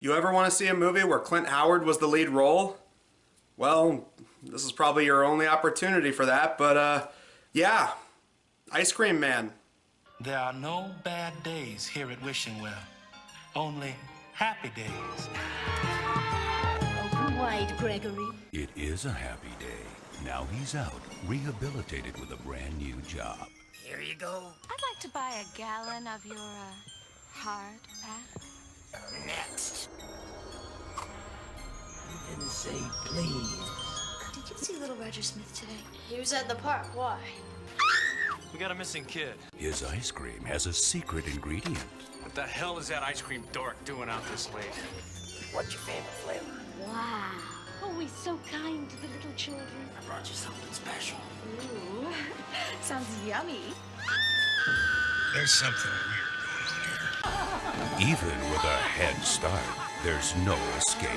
You ever want to see a movie where Clint Howard was the lead role? Well, this is probably your only opportunity for that, but yeah, Ice Cream Man. There are no bad days here at Wishing Well, only happy days. Open wide, Gregory. It is a happy day. Now he's out, rehabilitated with a brand new job. Here you go. I'd like to buy a gallon of your, hard pack. Next. You didn't say please. Did you see little Roger Smith today? He was at the park. Why? We got a missing kid. His ice cream has a secret ingredient. What the hell is that ice cream dork doing out this late? What's your favorite flavor? Wow. Always so kind to the little children. I brought you something special. Ooh, sounds yummy. There's something weird going on here. Even with a head start, there's no escape.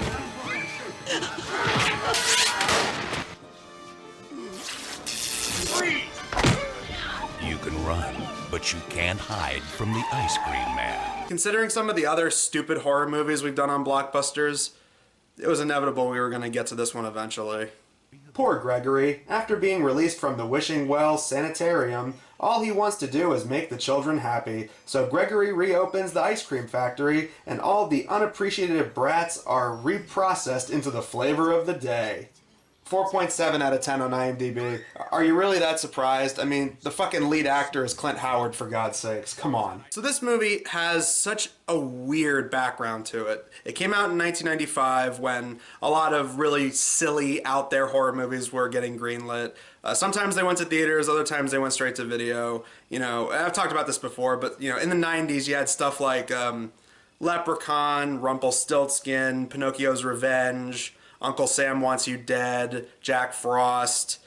You can run, but you can't hide from the Ice Cream Man. Considering some of the other stupid horror movies we've done on Blockbusters, it was inevitable we were going to get to this one eventually. Poor Gregory. After being released from the Wishing Well Sanitarium, all he wants to do is make the children happy. So Gregory reopens the ice cream factory, and all the unappreciative brats are reprocessed into the flavor of the day. 4.7 out of 10 on IMDb. Are you really that surprised? I mean, the fucking lead actor is Clint Howard, for God's sakes. Come on. So this movie has such a weird background to it. It came out in 1995 when a lot of really silly, out there horror movies were getting greenlit. Sometimes they went to theaters, other times they went straight to video. You know, I've talked about this before, but, you know, in the 90s you had stuff like Leprechaun, Rumpelstiltskin, Pinocchio's Revenge, Uncle Sam Wants You Dead, Jack Frost,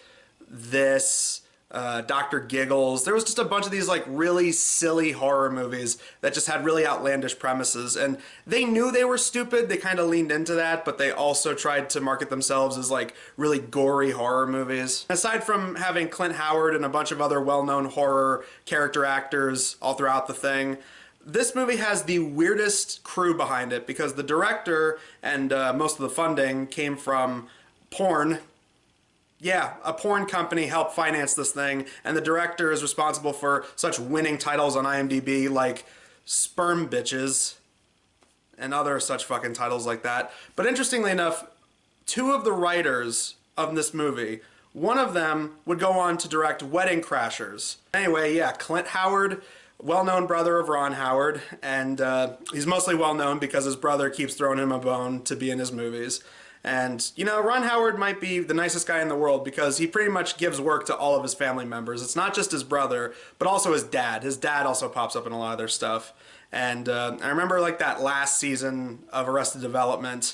this, Dr. Giggles. There was just a bunch of these like really silly horror movies that just had really outlandish premises, and they knew they were stupid. They kind of leaned into that, but they also tried to market themselves as like really gory horror movies. Aside from having Clint Howard and a bunch of other well-known horror character actors all throughout the thing, this movie has the weirdest crew behind it because the director and most of the funding came from porn. Yeah, a porn company helped finance this thing, and the director is responsible for such winning titles on IMDb like Sperm Bitches and other such fucking titles like that. But interestingly enough, two of the writers of this movie, one of them would go on to direct Wedding Crashers. Anyway, yeah, Clint Howard, well-known brother of Ron Howard, and he's mostly well-known because his brother keeps throwing him a bone to be in his movies. And, you know, Ron Howard might be the nicest guy in the world because he pretty much gives work to all of his family members. It's not just his brother, but also his dad. His dad also pops up in a lot of their stuff. And I remember, like, that last season of Arrested Development,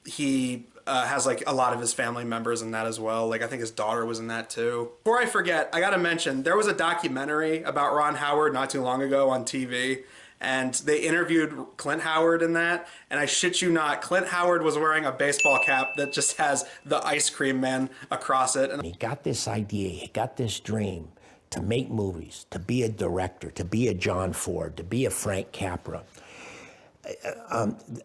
he has like a lot of his family members in that as well. Like I think his daughter was in that too. Before I forget, I gotta mention, there was a documentary about Ron Howard not too long ago on TV, and they interviewed Clint Howard in that, and I shit you not, Clint Howard was wearing a baseball cap that just has the Ice Cream Man across it. And he got this idea, he got this dream to make movies, to be a director, to be a John Ford, to be a Frank Capra.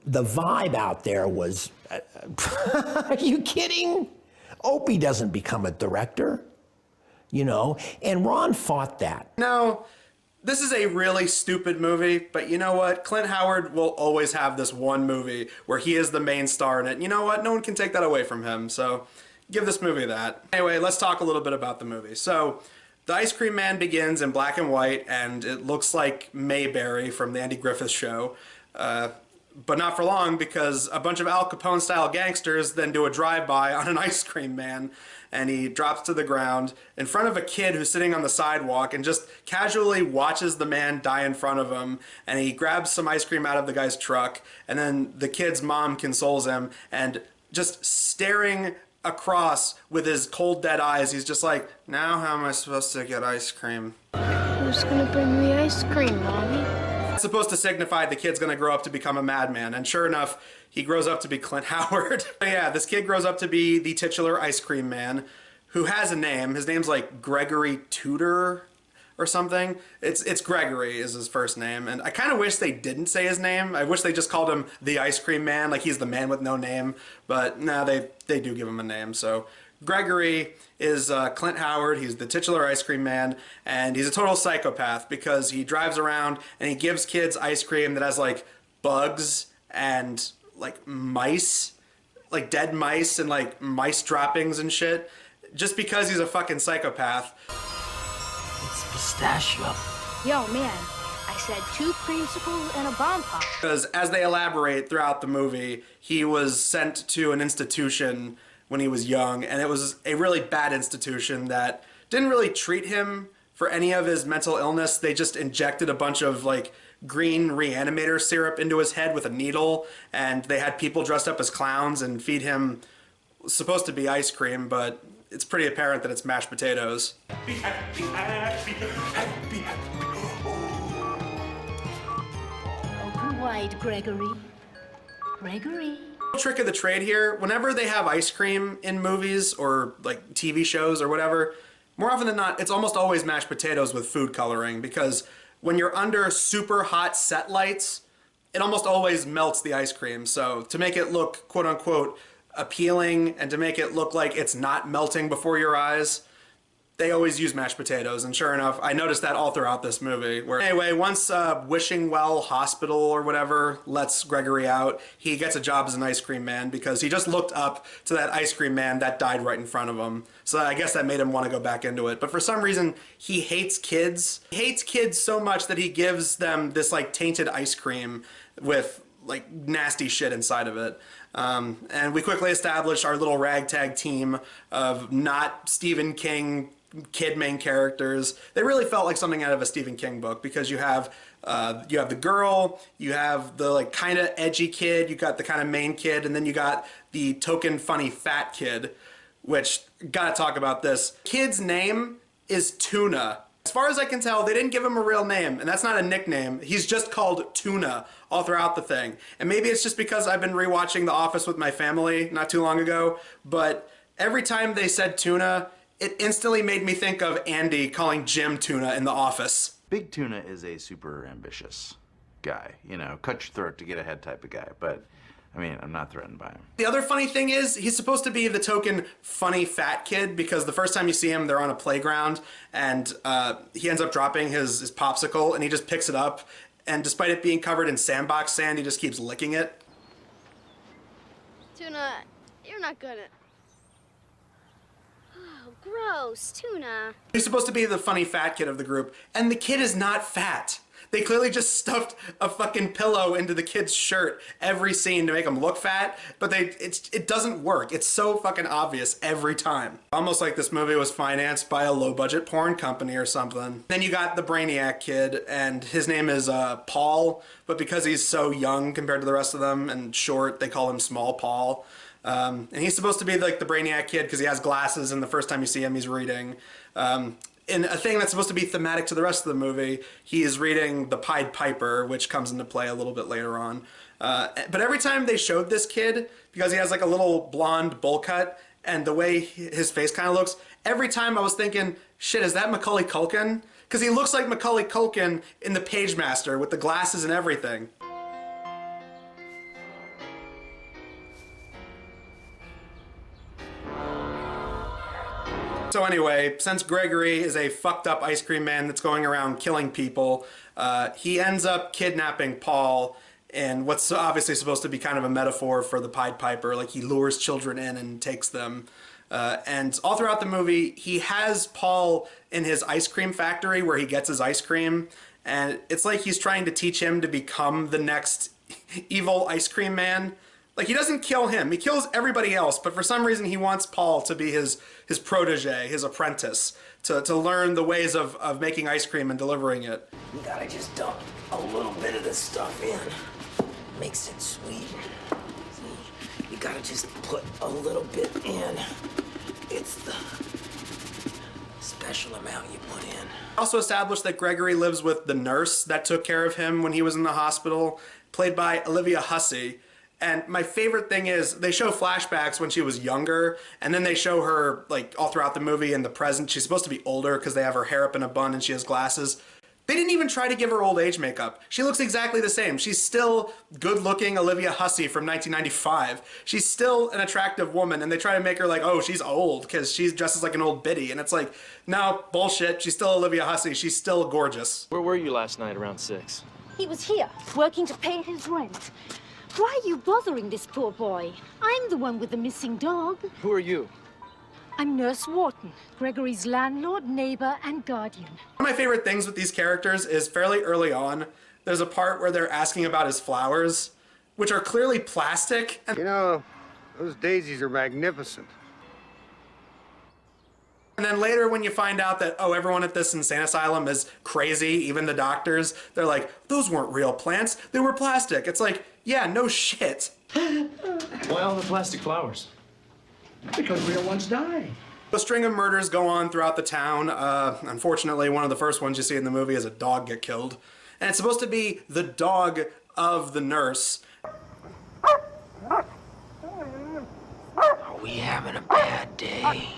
The vibe out there was, are you kidding? Opie doesn't become a director, you know, and Ron fought that. No, this is a really stupid movie, but you know what? Clint Howard will always have this one movie where he is the main star in it. You know what? No one can take that away from him, so give this movie that. Anyway, let's talk a little bit about the movie. So, the Ice Cream Man begins in black and white, and it looks like Mayberry from the Andy Griffith Show. But not for long, because a bunch of Al Capone-style gangsters then do a drive-by on an ice cream man, and he drops to the ground in front of a kid who's sitting on the sidewalk and just casually watches the man die in front of him, and he grabs some ice cream out of the guy's truck, and then the kid's mom consoles him, and just staring across with his cold, dead eyes, he's just like, now how am I supposed to get ice cream? Who's gonna bring me ice cream, Mommy? It's supposed to signify the kid's gonna grow up to become a madman, and sure enough, he grows up to be Clint Howard. Yeah, this kid grows up to be the titular Ice Cream Man, who has a name. His name's like Gregory Tudor or something. It's Gregory is his first name, and I kind of wish they didn't say his name. I wish they just called him the Ice Cream Man, like he's the man with no name. But nah, they do give him a name. So Gregory is Clint Howard. He's the titular ice cream man, and he's a total psychopath because he drives around and he gives kids ice cream that has like bugs and like mice, like dead mice and like mice droppings and shit, just because he's a fucking psychopath. It's pistachio. Yo, man, I said 2 creamsicles and a bomb pop. Because as they elaborate throughout the movie, he was sent to an institution when he was young, and it was a really bad institution that didn't really treat him for any of his mental illness. They just injected a bunch of like green reanimator syrup into his head with a needle, and they had people dressed up as clowns and feed him supposed to be ice cream, but it's pretty apparent that it's mashed potatoes. Happy, happy, happy, happy, happy. Open wide, Gregory. Gregory. Trick of the trade here, whenever they have ice cream in movies or like TV shows or whatever, more often than not, it's almost always mashed potatoes with food coloring, because when you're under super hot set lights, it almost always melts the ice cream. So to make it look quote unquote appealing and to make it look like it's not melting before your eyes, they always use mashed potatoes. And sure enough, I noticed that all throughout this movie. Anyway, once Wishing Well Hospital or whatever lets Gregory out, he gets a job as an ice cream man because he just looked up to that ice cream man that died right in front of him. So I guess that made him want to go back into it. But for some reason, he hates kids. He hates kids so much that he gives them this like tainted ice cream with like nasty shit inside of it. And we quickly establish our little ragtag team of not Stephen King kid main characters. They really felt like something out of a Stephen King book, because you have the girl, you have the like kind of edgy kid, you got the kind of main kid, and then you got the token funny fat kid, which, gotta talk about this. Kid's name is Tuna. As far as I can tell, they didn't give him a real name, and that's not a nickname. He's just called Tuna all throughout the thing. And maybe it's just because I've been rewatching The Office with my family not too long ago, but every time they said Tuna, it instantly made me think of Andy calling Jim Tuna in The Office. Big Tuna is a super ambitious guy, you know, cut your throat to get ahead type of guy, but I mean, I'm not threatened by him. The other funny thing is, he's supposed to be the token funny fat kid, because the first time you see him, they're on a playground, and he ends up dropping his popsicle, and he just picks it up, and despite it being covered in sandbox sand, he just keeps licking it. Tuna, you're not good at... Oh, gross, Tuna. He's supposed to be the funny fat kid of the group, and the kid is not fat. They clearly just stuffed a fucking pillow into the kid's shirt every scene to make him look fat, but it doesn't work. It's so fucking obvious every time. Almost like this movie was financed by a low-budget porn company or something. Then you got the Brainiac kid, and his name is Paul, but because he's so young compared to the rest of them and short, they call him Small Paul. And he's supposed to be like the Brainiac kid because he has glasses, and the first time you see him, he's reading. In a thing that's supposed to be thematic to the rest of the movie, he is reading The Pied Piper, which comes into play a little bit later on. But every time they showed this kid, because he has like a little blonde bowl cut, and the way his face kind of looks, every time I was thinking, shit, is that Macaulay Culkin? Because he looks like Macaulay Culkin in The Pagemaster with the glasses and everything. So anyway, since Gregory is a fucked up ice cream man that's going around killing people, he ends up kidnapping Paul in what's obviously supposed to be kind of a metaphor for the Pied Piper. Like, he lures children in and takes them. And all throughout the movie, he has Paul in his ice cream factory where he gets his ice cream. And it's like he's trying to teach him to become the next evil ice cream man. Like, he doesn't kill him. He kills everybody else, but for some reason he wants Paul to be his protege, his apprentice, to learn the ways of making ice cream and delivering it. You gotta just dump a little bit of this stuff in. Makes it sweet. See, you gotta just put a little bit in. It's the special amount you put in. Also established that Gregory lives with the nurse that took care of him when he was in the hospital, played by Olivia Hussey. And my favorite thing is they show flashbacks when she was younger, and then they show her like all throughout the movie in the present. She's supposed to be older because they have her hair up in a bun and she has glasses. They didn't even try to give her old age makeup. She looks exactly the same. She's still good-looking Olivia Hussey from 1995. She's still an attractive woman, and they try to make her like, oh, she's old because she's dresses like an old biddy. And it's like, no, bullshit. She's still Olivia Hussey. She's still gorgeous. Where were you last night around 6? He was here, working to pay his rent. Why are you bothering this poor boy? I'm the one with the missing dog. Who are you? I'm Nurse Wharton, Gregory's landlord, neighbor, and guardian. One of my favorite things with these characters is fairly early on, there's a part where they're asking about his flowers, which are clearly plastic. And, you know, those daisies are magnificent. And then later when you find out that, oh, everyone at this insane asylum is crazy, even the doctors, they're like, those weren't real plants, they were plastic. It's like, yeah, no shit. Why all the plastic flowers? Because real ones die. A string of murders go on throughout the town. Unfortunately, one of the first ones you see in the movie is a dog get killed. And it's supposed to be the dog of the nurse. Are we having a bad day?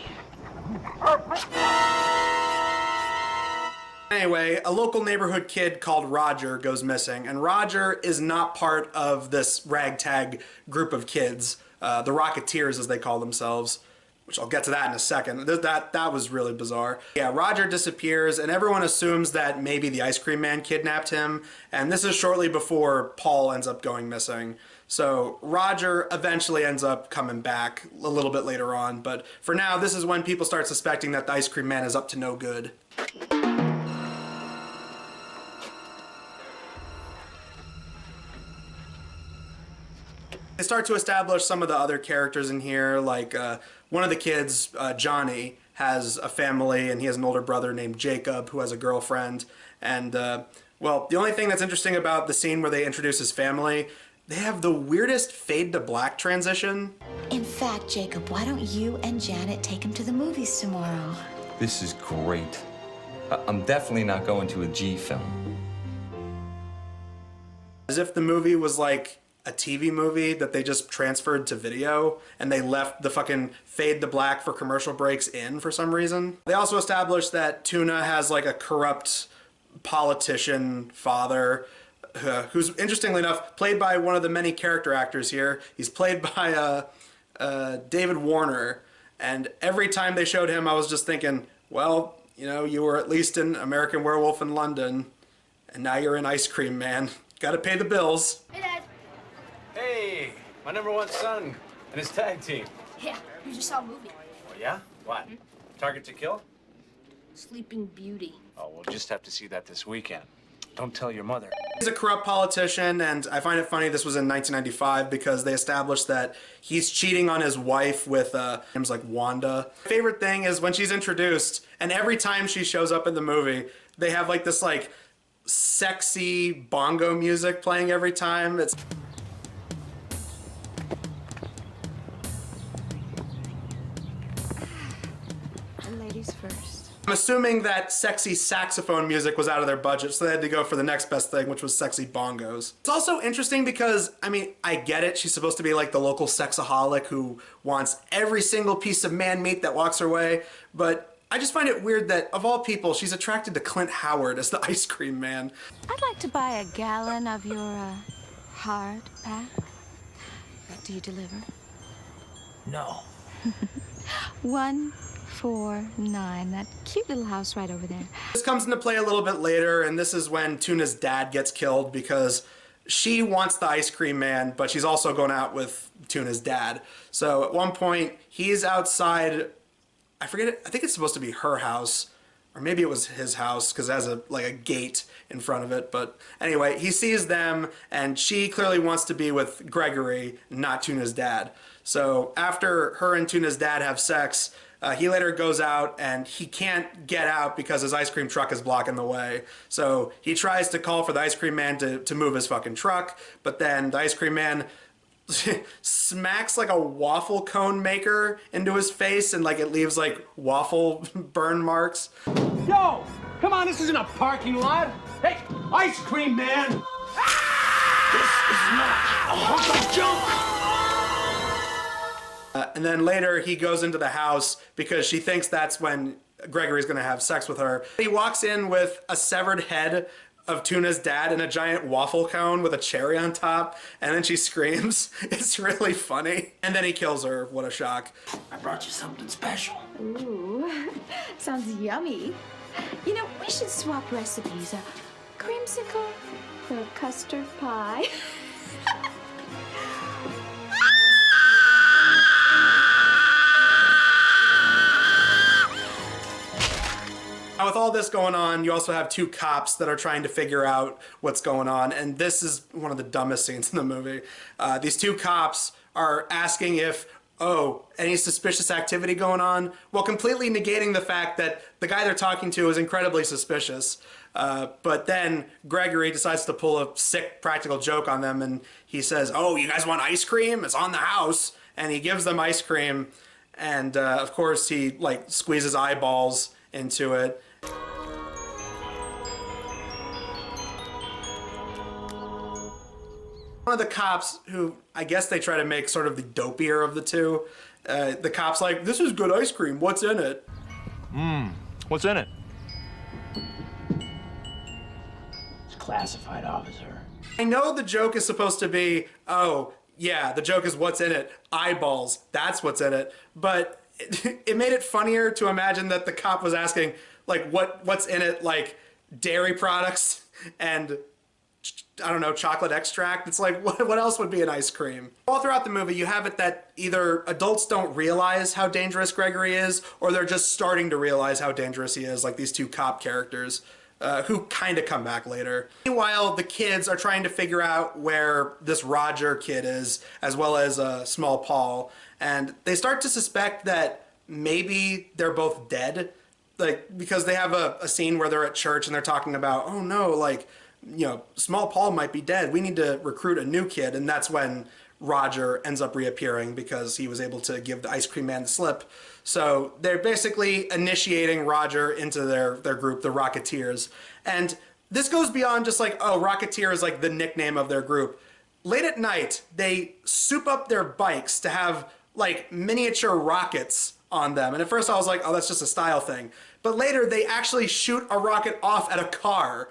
Anyway, a local neighborhood kid called Roger goes missing, and Roger is not part of this ragtag group of kids, the Rocketeers as they call themselves, which I'll get to that in a second. That was really bizarre. Yeah, Roger disappears, and everyone assumes that maybe the ice cream man kidnapped him, and this is shortly before Paul ends up going missing. So Roger eventually ends up coming back a little bit later on, but for now, this is when people start suspecting that the ice cream man is up to no good. They start to establish some of the other characters in here, like one of the kids, Johnny, has a family and he has an older brother named Jacob who has a girlfriend. And, well, the only thing that's interesting about the scene where they introduce his family, they have the weirdest fade to black transition. In fact, Jacob, why don't you and Janet take him to the movies tomorrow? This is great. I'm definitely not going to a G film. As if the movie was like a TV movie that they just transferred to video and they left the fucking fade to black for commercial breaks in for some reason. They also established that Tuna has like a corrupt politician father who's interestingly enough played by one of the many character actors here. He's played by David Warner, and every time they showed him I was just thinking, well, you know, you were at least in American Werewolf in London and now you're in Ice Cream Man. Gotta pay the bills. Hey, Dad. Hey, my #1 son and his tag team. Yeah, we just saw a movie. Oh, yeah? What? Target to Kill? Sleeping Beauty. Oh, we'll just have to see that this weekend. Don't tell your mother. He's a corrupt politician, and I find it funny this was in 1995 because they established that he's cheating on his wife with names like Wanda. My favorite thing is when she's introduced, and every time she shows up in the movie, they have like this like sexy bongo music playing every time. It's Ladies first. I'm assuming that sexy saxophone music was out of their budget, so they had to go for the next best thing, which was sexy bongos. It's also interesting because, I mean, I get it. She's supposed to be like the local sexaholic who wants every single piece of man meat that walks her way, but I just find it weird that, of all people, she's attracted to Clint Howard as the ice cream man. I'd like to buy a gallon of your hard pack. Do you deliver? No. 149, that cute little house right over there. This comes into play a little bit later, and this is when Tuna's dad gets killed because she wants the ice cream man, but she's also going out with Tuna's dad. So at one point, he's outside, I forget it, I think it's supposed to be her house, or maybe it was his house because it has a gate in front of it. But anyway, he sees them, and she clearly wants to be with Gregory, not Tuna's dad. So after her and Tuna's dad have sex, he later goes out and he can't get out because his ice cream truck is blocking the way. So he tries to call for the ice cream man to move his fucking truck, but then the ice cream man smacks like a waffle cone maker into his face and like it leaves like waffle burn marks. Yo, come on, this isn't a parking lot. Hey, ice cream man. Ah! This is not a hunk of junk! And then later he goes into the house because she thinks that's when Gregory's gonna have sex with her. He walks in with a severed head of Tuna's dad and a giant waffle cone with a cherry on top, and then she screams. It's really funny. And then he kills her. What a shock. I brought you something special. Ooh, sounds yummy. You know, we should swap recipes. A creamsicle for custard pie. Now, with all this going on, you also have two cops that are trying to figure out what's going on, and this is one of the dumbest scenes in the movie. These two cops are asking if, any suspicious activity going on, while completely negating the fact that the guy they're talking to is incredibly suspicious. But then Gregory decides to pull a sick practical joke on them, and he says, "Oh, you guys want ice cream? It's on the house." And he gives them ice cream, and of course he squeezes eyeballs into it. One of the cops, who I guess they try to make sort of the dopier of the two, the cop's like, "This is good ice cream. What's in it?" What's in it? It's classified, officer. I know the joke is supposed to be, oh, yeah, the joke is what's in it. Eyeballs. That's what's in it. But it made it funnier to imagine that the cop was asking, what's in it, dairy products and, I don't know, chocolate extract. It's like, what else would be in ice cream? All throughout the movie, you have it that either adults don't realize how dangerous Gregory is, or they're just starting to realize how dangerous he is, like these two cop characters, who kind of come back later. Meanwhile, the kids are trying to figure out where this Roger kid is, as well as Small Paul, and they start to suspect that maybe they're both dead, because they have a scene where they're at church and they're talking about, oh no, Small Paul might be dead. We need to recruit a new kid. And that's when Roger ends up reappearing because he was able to give the ice cream man the slip. So they're basically initiating Roger into their group, the Rocketeers. And this goes beyond just Rocketeer is the nickname of their group. Late at night, they soup up their bikes to have miniature rockets on them. And at first I was like, oh, that's just a style thing. But later they actually shoot a rocket off at a car.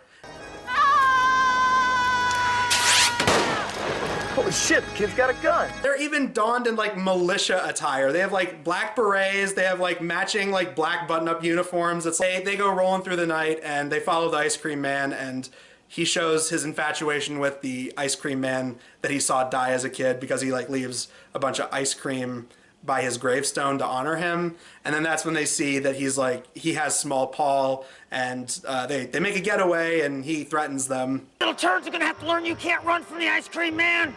Holy shit, the kid's got a gun. They're even donned in militia attire. They have black berets, they have matching black button-up uniforms. It's they go rolling through the night and they follow the ice cream man, and he shows his infatuation with the ice cream man that he saw die as a kid because he leaves a bunch of ice cream by his gravestone to honor him. And then that's when they see that he has Small Paul, and they make a getaway and he threatens them. Little turds are gonna have to learn you can't run from the ice cream man.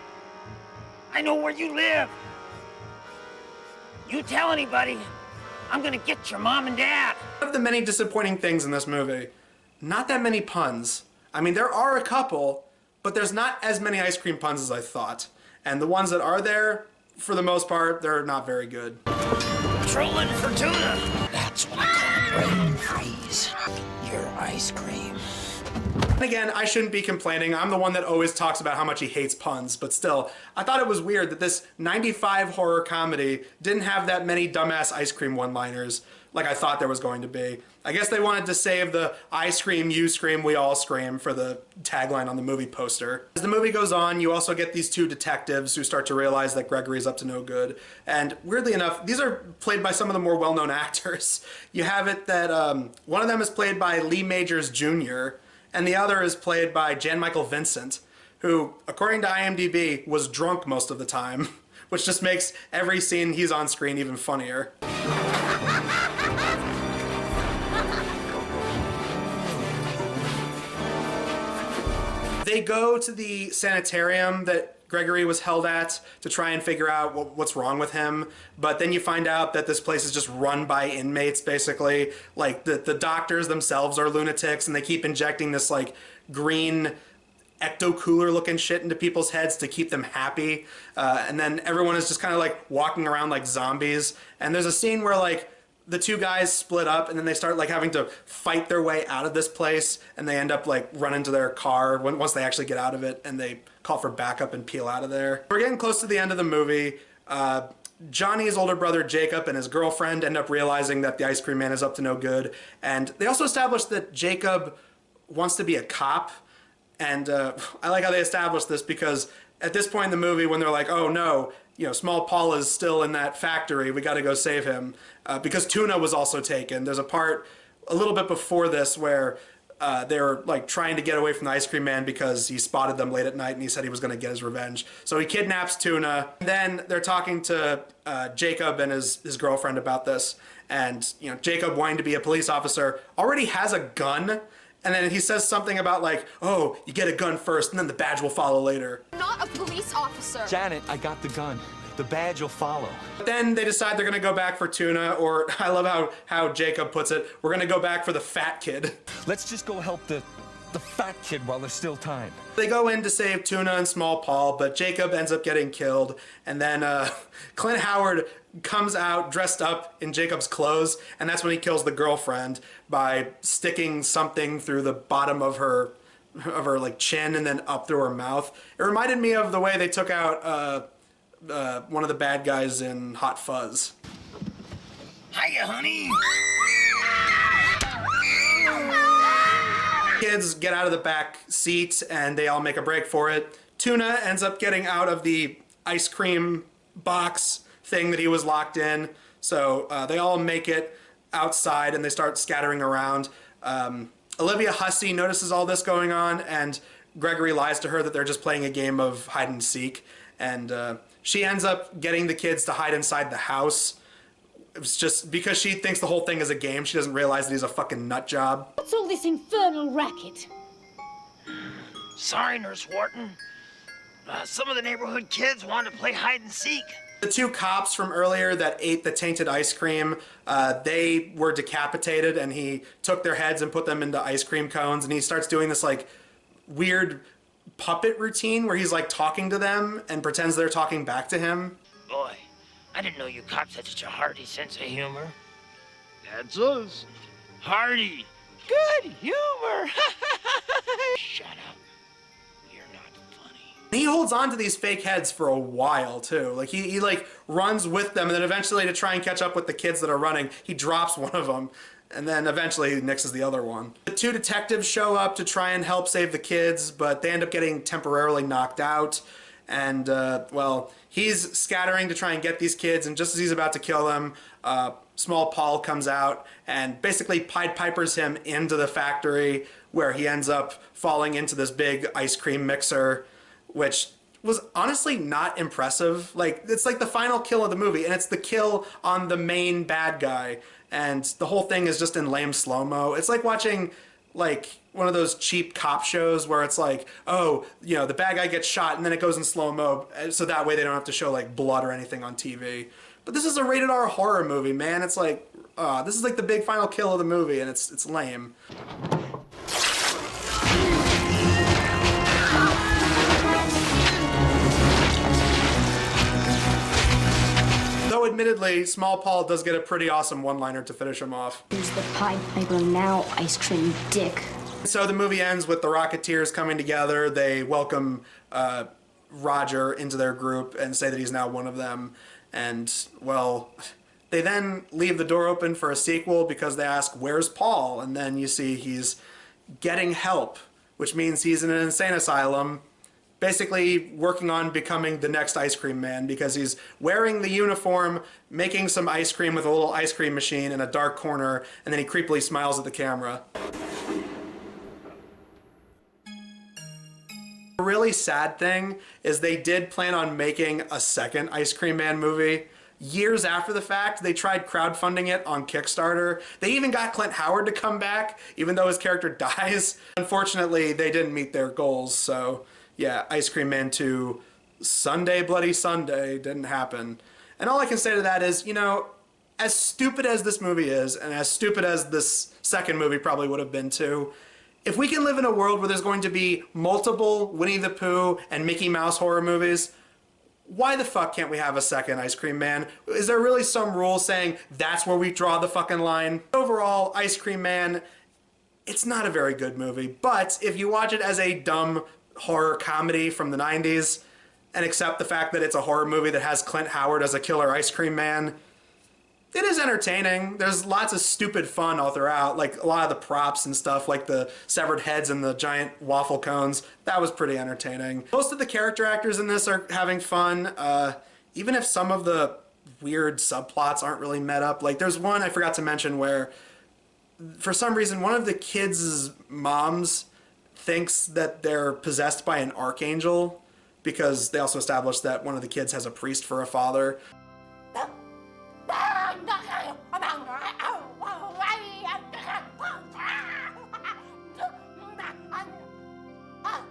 I know where you live. You tell anybody, I'm gonna get your mom and dad. One of the many disappointing things in this movie, not that many puns. I mean, there are a couple, but there's not as many ice cream puns as I thought. And the ones that are there, for the most part, they're not very good. Trolling for tuna. That's what I call a brain freeze. Your ice cream. And again, I shouldn't be complaining. I'm the one that always talks about how much he hates puns, but still, I thought it was weird that this 95 horror comedy didn't have that many dumbass ice cream one-liners like I thought there was going to be. I guess they wanted to save the I scream, you scream, we all scream for the tagline on the movie poster. As the movie goes on, you also get these two detectives who start to realize that Gregory's up to no good. And weirdly enough, these are played by some of the more well-known actors. You have it that one of them is played by Lee Majors Jr., and the other is played by Jan Michael Vincent, who, according to IMDb, was drunk most of the time, which just makes every scene he's on screen even funnier. They go to the sanitarium that Gregory was held at to try and figure out what's wrong with him, but then you find out that this place is just run by inmates, basically. The doctors themselves are lunatics, and they keep injecting this green ecto-cooler looking shit into people's heads to keep them happy, and then everyone is just kind of walking around like zombies. And there's a scene where the two guys split up, and then they start like having to fight their way out of this place, and they end up like running to their car once they actually get out of it, and they call for backup and peel out of there. We're getting close to the end of the movie. Johnny's older brother Jacob and his girlfriend end up realizing that the ice cream man is up to no good, and they also establish that Jacob wants to be a cop. And I like how they established this, because at this point in the movie, when they're like, oh no, you know, Small Paul is still in that factory, we got to go save him, because Tuna was also taken. There's a part a little bit before this where they're like trying to get away from the ice cream man because he spotted them late at night and he said he was going to get his revenge. So he kidnaps Tuna. Then they're talking to Jacob and his girlfriend about this. And, you know, Jacob, wanting to be a police officer, already has a gun. And then he says something about like, oh, you get a gun first and then the badge will follow later. Not a police officer. Janet, I got the gun. The badge will follow. But then they decide they're gonna go back for Tuna, or I love how Jacob puts it, we're gonna go back for the fat kid. Let's just go help the fat kid while there's still time. They go in to save Tuna and Small Paul, but Jacob ends up getting killed. And then Clint Howard comes out dressed up in Jacob's clothes, and that's when he kills the girlfriend by sticking something through the bottom of her like chin and then up through her mouth. It reminded me of the way they took out one of the bad guys in Hot Fuzz. Hiya, honey. Kids get out of the back seat and they all make a break for it. Tuna ends up getting out of the ice cream box thing that he was locked in. So they all make it outside and they start scattering around. Olivia Hussey notices all this going on, and Gregory lies to her that they're just playing a game of hide and seek. And she ends up getting the kids to hide inside the house. It's just because she thinks the whole thing is a game. She doesn't realize that he's a fucking nut job. What's all this infernal racket? Sorry, Nurse Wharton. Some of the neighborhood kids wanted to play hide and seek. The two cops from earlier that ate the tainted ice cream, they were decapitated, and he took their heads and put them into ice cream cones, and he starts doing this like weird puppet routine where he's like talking to them and pretends they're talking back to him. Boy, I didn't know you cops had such a hearty sense of humor. That's us. Hearty. Good humor. Shut up. You're not funny. He holds on to these fake heads for a while too. Like he like runs with them, and then eventually, to try and catch up with the kids that are running, he drops one of them, and then eventually he nixes the other one. The two detectives show up to try and help save the kids, but they end up getting temporarily knocked out. And well, he's scattering to try and get these kids, and just as he's about to kill them, Small Paul comes out and basically Pied Pipers him into the factory, where he ends up falling into this big ice cream mixer, which was honestly not impressive. Like, it's like the final kill of the movie, and it's the kill on the main bad guy, and the whole thing is just in lame slow-mo. It's like watching like one of those cheap cop shows where it's like, oh, you know, the bad guy gets shot and then it goes in slow-mo, so that way they don't have to show like blood or anything on TV. But this is a rated R horror movie, man. It's like, this is like the big final kill of the movie, and it's lame. Though admittedly, Small Paul does get a pretty awesome one-liner to finish him off. Who's the Pied Piper now, ice cream dick? So the movie ends with the Rocketeers coming together. They welcome Roger into their group and say that he's now one of them. And, well, they then leave the door open for a sequel because they ask, where's Paul? And then you see he's getting help, which means he's in an insane asylum, basically working on becoming the next ice cream man, because he's wearing the uniform, making some ice cream with a little ice cream machine in a dark corner, and then he creepily smiles at the camera. A really sad thing is they did plan on making a second Ice Cream Man movie. Years after the fact, they tried crowdfunding it on Kickstarter. They even got Clint Howard to come back, even though his character dies. Unfortunately, they didn't meet their goals, so yeah, Ice Cream Man 2, Sunday Bloody Sunday, didn't happen. And all I can say to that is, you know, as stupid as this movie is, and as stupid as this second movie probably would have been too, if we can live in a world where there's going to be multiple Winnie the Pooh and Mickey Mouse horror movies, why the fuck can't we have a second Ice Cream Man? Is there really some rule saying that's where we draw the fucking line? Overall, Ice Cream Man, it's not a very good movie, but if you watch it as a dumb horror comedy from the 90s and accept the fact that it's a horror movie that has Clint Howard as a killer Ice Cream Man, it is entertaining. There's lots of stupid fun all throughout, like a lot of the props and stuff, like the severed heads and the giant waffle cones. That was pretty entertaining. Most of the character actors in this are having fun, even if some of the weird subplots aren't really met up. Like there's one I forgot to mention where, for some reason, one of the kids' moms thinks that they're possessed by an archangel, because they also established that one of the kids has a priest for a father.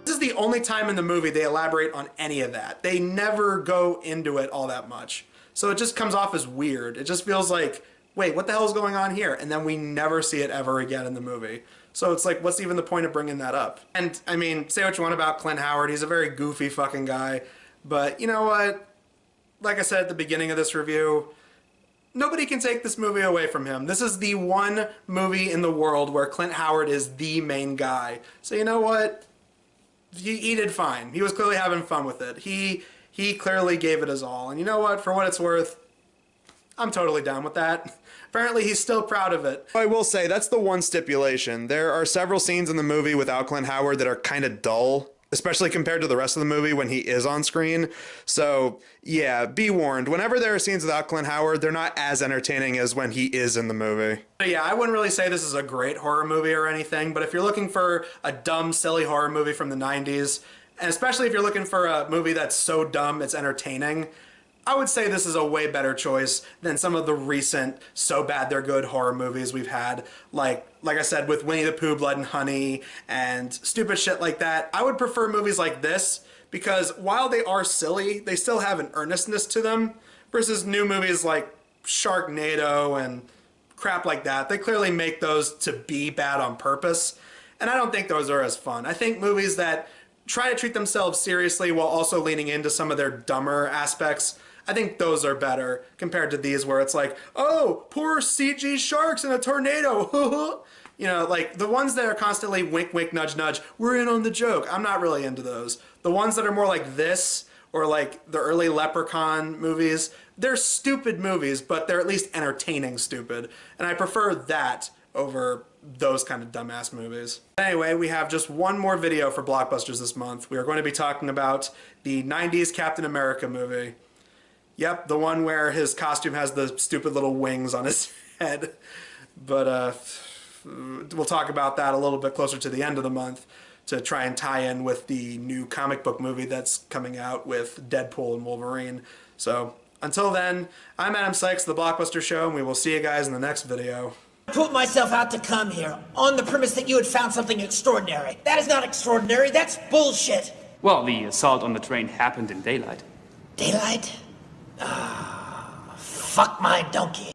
This is the only time in the movie they elaborate on any of that. They never go into it all that much. So it just comes off as weird. It just feels like, wait, what the hell is going on here? And then we never see it ever again in the movie. So it's like, what's even the point of bringing that up? And I mean, say what you want about Clint Howard. He's a very goofy fucking guy. But you know what? Like I said at the beginning of this review, nobody can take this movie away from him. This is the one movie in the world where Clint Howard is the main guy. So you know what? He did fine. He was clearly having fun with it. He clearly gave it his all. And you know what? For what it's worth, I'm totally down with that. Apparently he's still proud of it. I will say, that's the one stipulation. There are several scenes in the movie without Clint Howard that are kind of dull, especially compared to the rest of the movie when he is on screen. So yeah, be warned. Whenever there are scenes without Clint Howard, they're not as entertaining as when he is in the movie. But yeah, I wouldn't really say this is a great horror movie or anything, but if you're looking for a dumb, silly horror movie from the 90s, and especially if you're looking for a movie that's so dumb it's entertaining, I would say this is a way better choice than some of the recent so bad they're good horror movies we've had. Like I said, with Winnie the Pooh, Blood and Honey, and stupid shit like that. I would prefer movies like this because while they are silly, they still have an earnestness to them, versus new movies like Sharknado and crap like that. They clearly make those to be bad on purpose, and I don't think those are as fun. I think movies that try to treat themselves seriously while also leaning into some of their dumber aspects, I think those are better compared to these where it's like, oh, poor CG sharks in a tornado. You know, like the ones that are constantly wink, wink, nudge, nudge, we're in on the joke. I'm not really into those. The ones that are more like this, or like the early Leprechaun movies, they're stupid movies, but they're at least entertaining stupid. And I prefer that over those kind of dumbass movies. Anyway, we have just one more video for Blockbusters this month. We are going to be talking about the 90s Captain America movie. Yep, the one where his costume has the stupid little wings on his head. But we'll talk about that a little bit closer to the end of the month to try and tie in with the new comic book movie that's coming out with Deadpool and Wolverine. So until then, I'm Adam Sykes, The Blockbuster Show, and we will see you guys in the next video. I put myself out to come here on the premise that you had found something extraordinary. That is not extraordinary, that's bullshit. Well, the assault on the train happened in daylight. Daylight? Fuck my donkey.